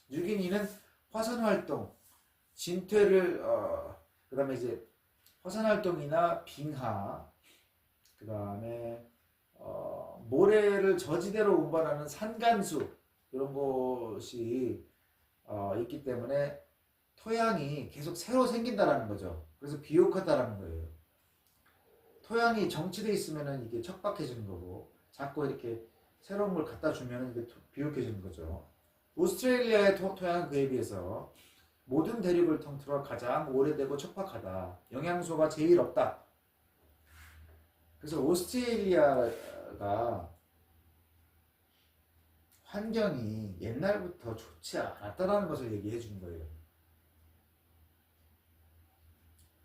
뉴기니는 화산 활동, 진퇴를 그다음에 이제 화산 활동이나 빙하, 그다음에 모래를 저지대로 운반하는 산간수 이런 것이 있기 때문에 토양이 계속 새로 생긴다라는 거죠. 그래서 비옥하다라는 거예요. 토양이 정치돼 있으면은 이게 척박해지는 거고, 자꾸 이렇게 새로운 걸 갖다 주면은 이게 비옥해지는 거죠. 오스트레일리아의 토양은 그에 비해서 모든 대륙을 통틀어 가장 오래되고 척박하다. 영양소가 제일 없다. 그래서 오스트레일리아가 환경이 옛날부터 좋지 않았다라는 것을 얘기해 주는 거예요.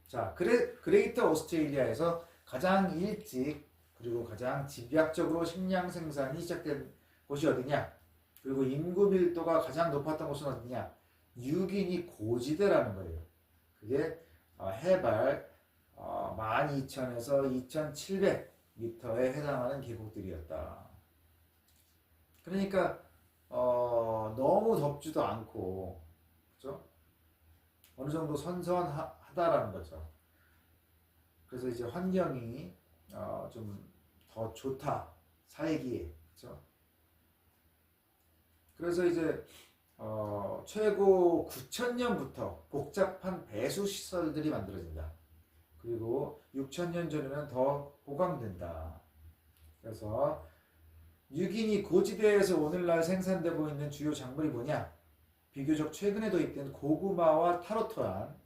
자, 그레이터 오스트레일리아에서 가장 일찍 그리고 가장 집약적으로 식량 생산이 시작된 곳이 어디냐? 그리고 인구 밀도가 가장 높았던 곳은 어디냐? 뉴기니 고지대라는 거예요. 그게 해발 12,000에서 2,700m에 해당하는 계곡들이었다. 그러니까 너무 덥지도 않고, 그죠? 어느 정도 선선하다라는 거죠. 그래서 이제 환경이 좀 더 좋다, 살기에, 그죠? 그래서 이제 최고 9,000년부터 복잡한 배수 시설들이 만들어진다. 그리고 6,000년 전에는 더 보강된다. 그래서 뉴기니 고지대에서 오늘날 생산되고 있는 주요 작물이 뭐냐? 비교적 최근에 도입된 고구마와 타로토란,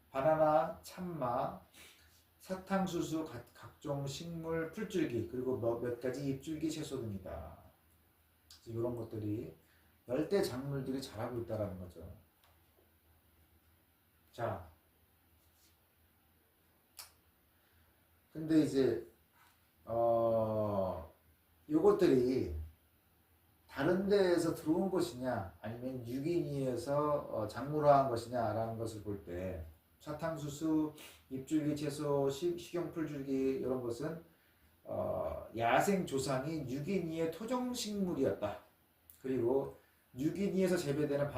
바나나, 참마, 사탕수수, 각종 식물, 풀줄기, 그리고 몇 가지 잎줄기 채소 등이다. 이런 것들이 열대 작물들이 자라고 있다는 거죠. 자, 근데 이제 요것들이 다른 데에서 들어온 것이냐 아니면 뉴기니에서 작물화한 것이냐라는 것을 볼 때 사탕수수, 잎줄기 채소, 식용풀줄기 이런 것은 야생 조상이 뉴기니의 토종식물이었다. 그리고 뉴기니에서 재배되는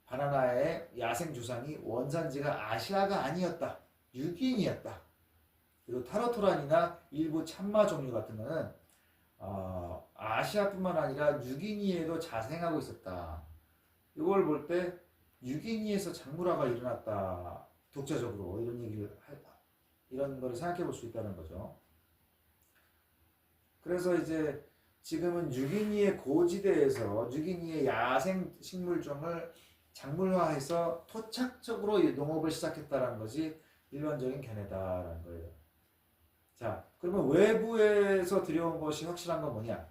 바나나의 야생 조상이 원산지가 아시아가 아니었다. 뉴기니였다. 그리고 타로토란이나 일부 참마 종류 같은 거는 아시아뿐만 아니라 뉴기니에도 자생하고 있었다. 이걸 볼 때 뉴기니에서 작물화가 일어났다. 독자적으로 이런 거를 생각해 볼 수 있다는 거죠. 그래서 이제 지금은 뉴기니의 고지대에서 뉴기니의 야생 식물종을 작물화해서 토착적으로 농업을 시작했다는 것이 일반적인 견해다라는 거예요. 자, 그러면 외부에서 들여온 것이 확실한 건 뭐냐?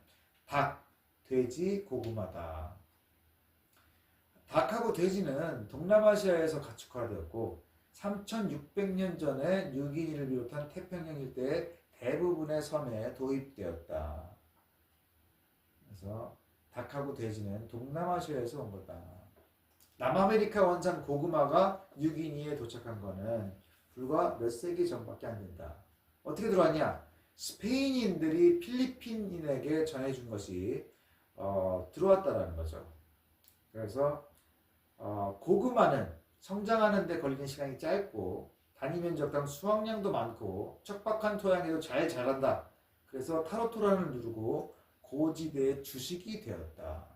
닭, 돼지, 고구마다. 닭하고 돼지는 동남아시아에서 가축화되었고 3,600년 전에 뉴기니를 비롯한 태평양 일대의 대부분의 섬에 도입되었다. 그래서 닭하고 돼지는 동남아시아에서 온 거다. 남아메리카 원산 고구마가 뉴기니에 도착한 거는 불과 몇 세기 전밖에 안 된다. 어떻게 들어왔냐? 스페인인들이 필리핀인에게 전해준 것이 들어왔다라는 거죠. 그래서 고구마는 성장하는 데 걸리는 시간이 짧고 단위 면적당 수확량도 많고 척박한 토양에도 잘 자란다. 그래서 타로토란을 누르고 고지대의 주식이 되었다.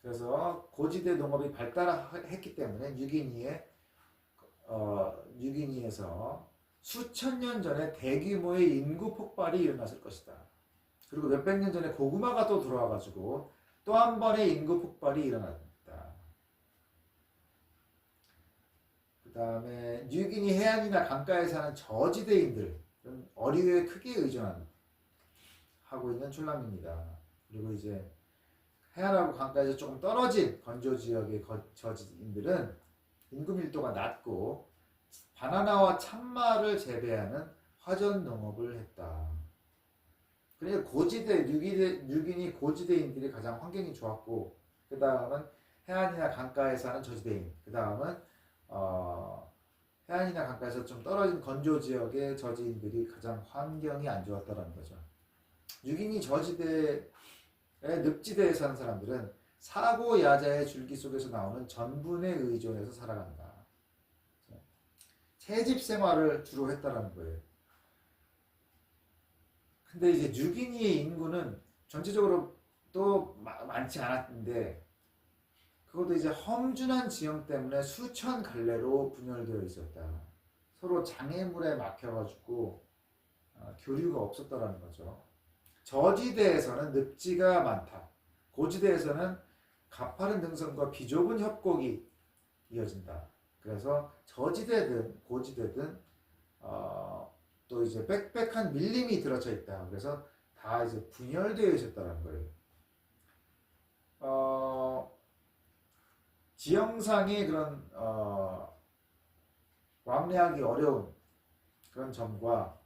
그래서 고지대 농업이 발달했기 때문에 뉴기니에서 수천 년 전에 대규모의 인구 폭발이 일어났을 것이다. 그리고 몇백 년 전에 고구마가 또 들어와가지고 또 한 번의 인구 폭발이 일어났다. 그 다음에 뉴기니 해안이나 강가에 사는 저지대인들, 어류에 크게 의존하고 있는 출람입니다. 그리고 이제 해안하고 강가에서 조금 떨어진 건조 지역의 저지인들은 인구 밀도가 낮고 바나나와 참마를 재배하는 화전 농업을 했다. 그러니까 뉴기니 고지대인들이 가장 환경이 좋았고, 그 다음은 해안이나 강가에 사는 저지대인, 그 다음은 해안이나 강가에서 좀 떨어진 건조 지역의 저지인들이 가장 환경이 안 좋았다는 거죠. 뉴기니 저지대의 늪지대에 사는 사람들은 사고 야자의 줄기 속에서 나오는 전분에 의존해서 살아간다. 채집 생활을 주로 했다라는 거예요. 근데 이제 뉴기니의 인구는 전체적으로 또 많지 않았는데 그것도 이제 험준한 지형 때문에 수천 갈래로 분열되어 있었다. 서로 장애물에 막혀가지고 교류가 없었다라는 거죠. 저지대에서는 늪지가 많다. 고지대에서는 가파른 등성과 비좁은 협곡이 이어진다. 그래서 저지대든 고지대든 또 이제 빽빽한 밀림이 들어쳐 있다. 그래서 다 이제 분열되어 있었다는 거예요. 지형상의 그런 왕래하기 어려운 그런 점과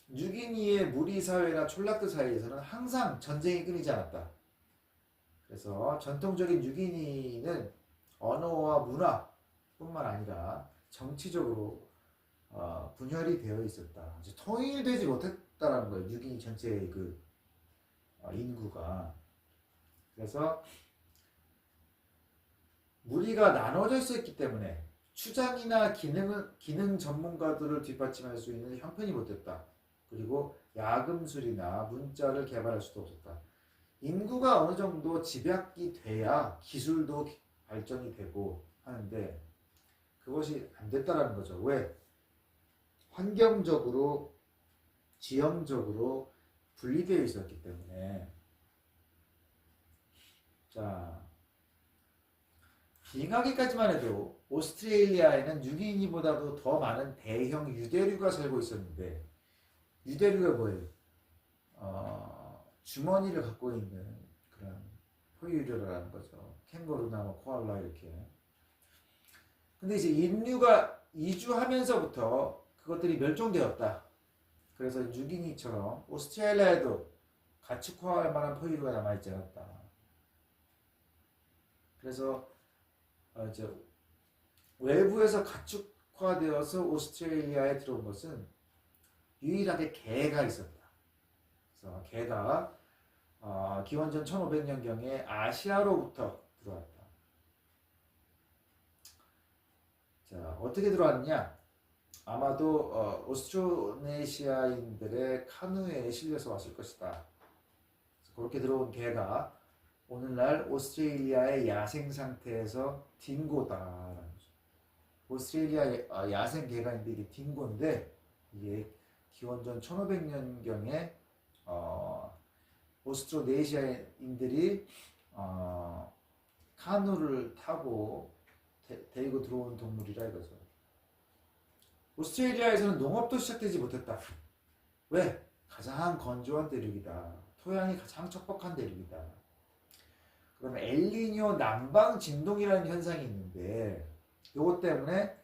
뉴기니의 무리 사회나 촌락들 사이에서는 항상 전쟁이 끊이지 않았다. 그래서 전통적인 뉴기니는 언어와 문화뿐만 아니라 정치적으로 분열이 되어 있었다. 통일되지 못했다라는 거예요. 뉴기니 전체의 그 인구가. 그래서 무리가 나눠져 있었기 때문에 추장이나 기능 전문가들을 뒷받침할 수 있는 형편이 못됐다. 그리고 야금술이나 문자를 개발할 수도 없었다. 인구가 어느 정도 집약이 돼야 기술도 발전이 되고 하는데 그것이 안 됐다라는 거죠. 왜? 환경적으로, 지형적으로 분리되어 있었기 때문에. 자, 빙하기까지만 해도 오스트레일리아에는 뉴기니보다도 더 많은 대형 유대류가 살고 있었는데 유대류가 뭐예요? 주머니를 갖고 있는 그런 포유류라는 거죠. 캥거루나 뭐 코알라 이렇게. 근데 이제 인류가 이주하면서부터 그것들이 멸종되었다. 그래서 뉴기니처럼 오스트레일리아에도 가축화할 만한 포유류가 남아있지 않았다. 그래서 이제 외부에서 가축화되어서 오스트레일리아에 들어온 것은 유일하게 개가 있었다. 그래서 개가 기원전 1500년경에 아시아로부터 들어왔다. 자, 어떻게 들어왔느냐? 아마도 오스트로네시아인들의 카누에 실려서 왔을 것이다. 그렇게 들어온 개가 오늘날 오스트레일리아의 야생 상태에서 딩고다라는 거죠. 오스트레일리아 야생 개가 있는데 이게 딩고인데 이게 기원전 1500년경에 오스트로네시아인들이 카누를 타고 데리고 들어온 동물이라 이거죠. 오스트레일리아에서는 농업도 시작되지 못했다. 왜? 가장 건조한 대륙이다. 토양이 가장 척박한 대륙이다. 그럼 엘니뇨 남방 진동이라는 현상이 있는데 이것 때문에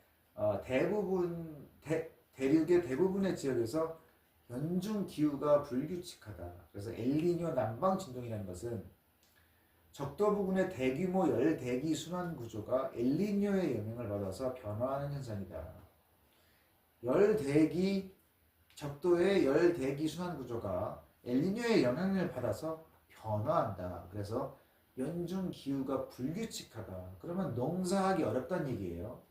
대륙의 대부분의 지역에서 연중 기후가 불규칙하다. 그래서 엘니뇨 남방 진동이라는 것은 적도 부근의 대규모 열대기 순환 구조가 엘니뇨의 영향을 받아서 변화하는 현상이다. 적도의 열대기 순환 구조가 엘니뇨의 영향을 받아서 변화한다. 그래서 연중 기후가 불규칙하다. 그러면 농사하기 어렵다는 얘기예요.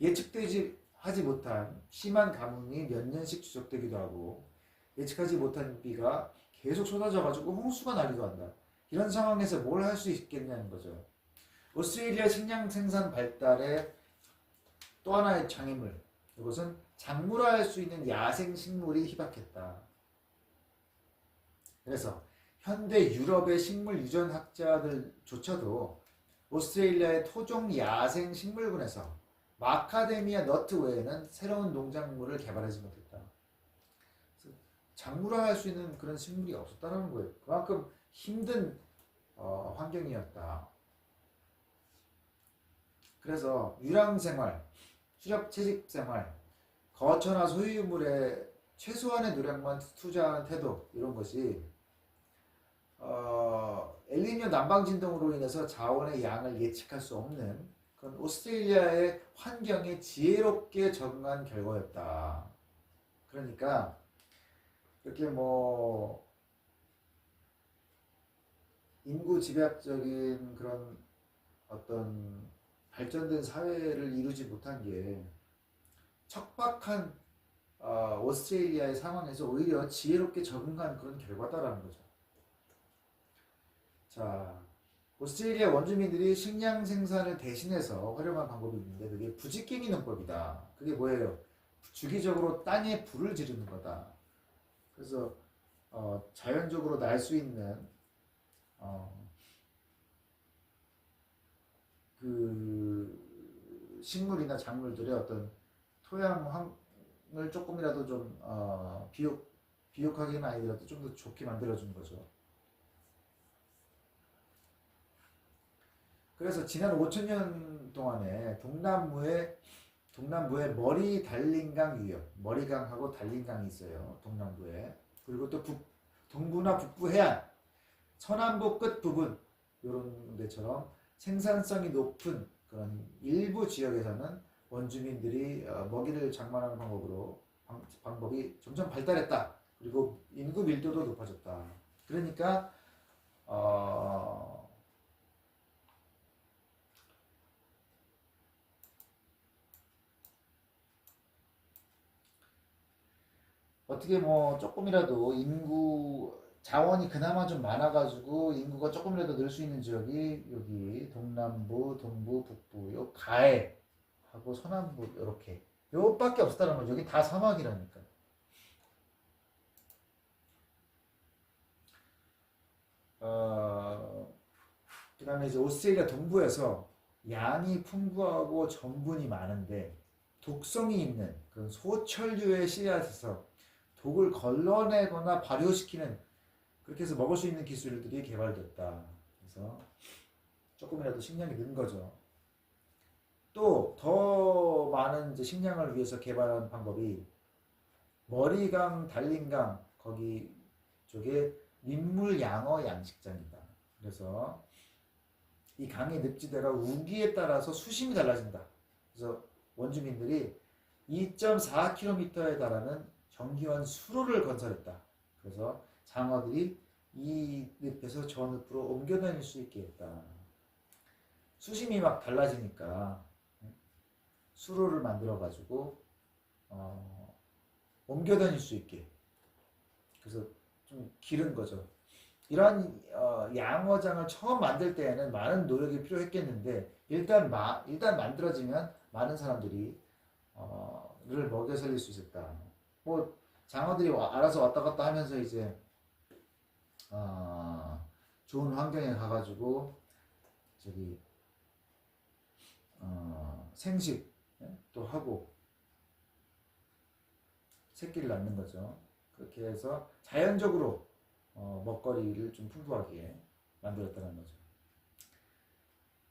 예측하지 못한 심한 가뭄이 몇 년씩 지속되기도 하고 예측하지 못한 비가 계속 쏟아져가지고 홍수가 나기도 한다. 이런 상황에서 뭘 할 수 있겠냐는 거죠. 오스트레일리아 식량 생산 발달의 또 하나의 장애물, 이것은 작물화할 수 있는 야생 식물이 희박했다. 그래서 현대 유럽의 식물 유전 학자들조차도 오스트레일리아의 토종 야생 식물군에서 마카데미아 너트 외에는 새로운 농작물을 개발하지 못했다. 작물화할 수 있는 그런 식물이 없었다는 거예요. 그만큼 힘든 환경이었다. 그래서 유랑생활, 수렵채집생활, 거처나 소유물에 최소한의 노력만 투자하는 태도, 이런 것이 엘니뇨 남방진동으로 인해서 자원의 양을 예측할 수 없는 그런 오스트레일리아의 환경에 지혜롭게 적응한 결과였다. 그러니까 이렇게 뭐 인구 집약적인 그런 어떤 발전된 사회를 이루지 못한 게 척박한 오스트레일리아의 상황에서 오히려 지혜롭게 적응한 그런 결과다라는 거죠. 자, 오스트레일리아 원주민들이 식량 생산을 대신해서 활용한 방법이 있는데 그게 부지깽이 농법이다. 그게 뭐예요? 주기적으로 땅에 불을 지르는 거다. 그래서 자연적으로 날 수 있는 그 식물이나 작물들의 어떤 토양을 조금이라도 좀 비옥하게는 아니더라도 좀 더 좋게 만들어주는 거죠. 그래서 지난 5천년 동안에 동남부에 머리 달린강 유역, 머리강하고 달린강이 있어요. 동남부에. 그리고 또 동부나 북부 해안, 서남부 끝 부분 이런 데처럼 생산성이 높은 그런 일부 지역에서는 원주민들이 먹이를 장만하는 방법이 점점 발달했다. 그리고 인구 밀도도 높아졌다. 그러니까 어떻게 뭐 조금이라도 인구 자원이 그나마 좀 많아가지고 인구가 조금이라도 늘 수 있는 지역이 여기 동남부, 동부, 북부, 요 가해하고 서남부 이렇게 요밖에 없었다는 거죠. 여기 다 사막이라니까. 그다음에 이제 오스트레일리아 동부에서 양이 풍부하고 전분이 많은데 독성이 있는 그런 소철류의 씨앗에서 독을 걸러내거나 발효시키는 그렇게 해서 먹을 수 있는 기술들이 개발됐다. 그래서 조금이라도 식량이 는 거죠. 또 더 많은 이제 식량을 위해서 개발한 방법이 머리강, 달린강 거기 쪽에 민물 양어 양식장이다. 그래서 이 강의 늪지대가 우기에 따라서 수심이 달라진다. 그래서 원주민들이 2.4km에 달하는 정기원 수로를 건설했다. 그래서 장어들이 이 늪에서 저 늪으로 옮겨 다닐 수 있게 했다. 수심이 막 달라지니까 수로를 만들어 가지고 옮겨 다닐 수 있게 그래서 좀 기른 거죠. 이러한 양어장을 처음 만들 때에는 많은 노력이 필요했겠는데 일단 만들어지면 많은 사람들이 를 먹여 살릴 수 있었다. 뭐 장어들이 알아서 왔다 갔다 하면서 이제 좋은 환경에 가가지고 저기 생식 또 하고 새끼를 낳는 거죠. 그렇게 해서 자연적으로 먹거리를 좀 풍부하게 만들었다는 거죠.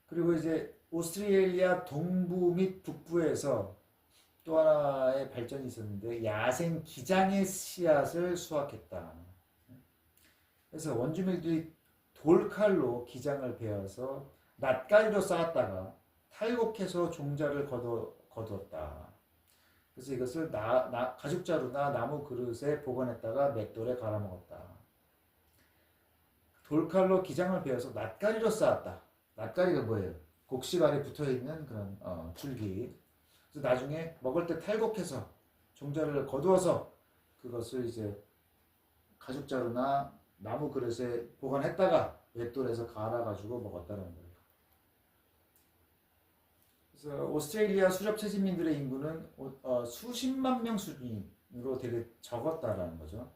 그리고 이제 오스트레일리아 동부 및 북부에서 또 하나의 발전이 있었는데 야생 기장의 씨앗을 수확했다. 그래서 원주민들이 돌칼로 기장을 베어서 낫가리로 쌓았다가 탈곡해서 종자를 거두었다. 그래서 이것을 가죽자루나 나무 그릇에 보관했다가 맷돌에 갈아먹었다. 돌칼로 기장을 베어서 낫가리로 쌓았다. 낫가리가 뭐예요? 곡식 아래 붙어있는 그런 줄기. 그래서 나중에 먹을 때 탈곡해서 종자를 거두어서 그것을 이제 가죽자루나 나무 그릇에 보관했다가 맷돌에서 갈아가지고 먹었다는 거예요. 그래서 오스트레일리아 수렵 채집민들의 인구는 수십만 명 수준으로 되게 적었다라는 거죠.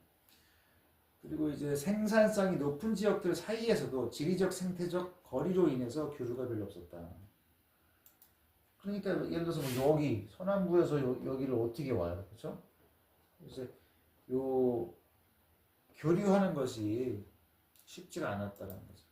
그리고 이제 생산성이 높은 지역들 사이에서도 지리적 생태적 거리로 인해서 교류가 별로 없었다. 그러니까 예를 들어서 뭐 여기 서남부에서 여기를 어떻게 와요, 그렇죠? 이제 요 교류하는 것이 쉽지가 않았다는 거죠.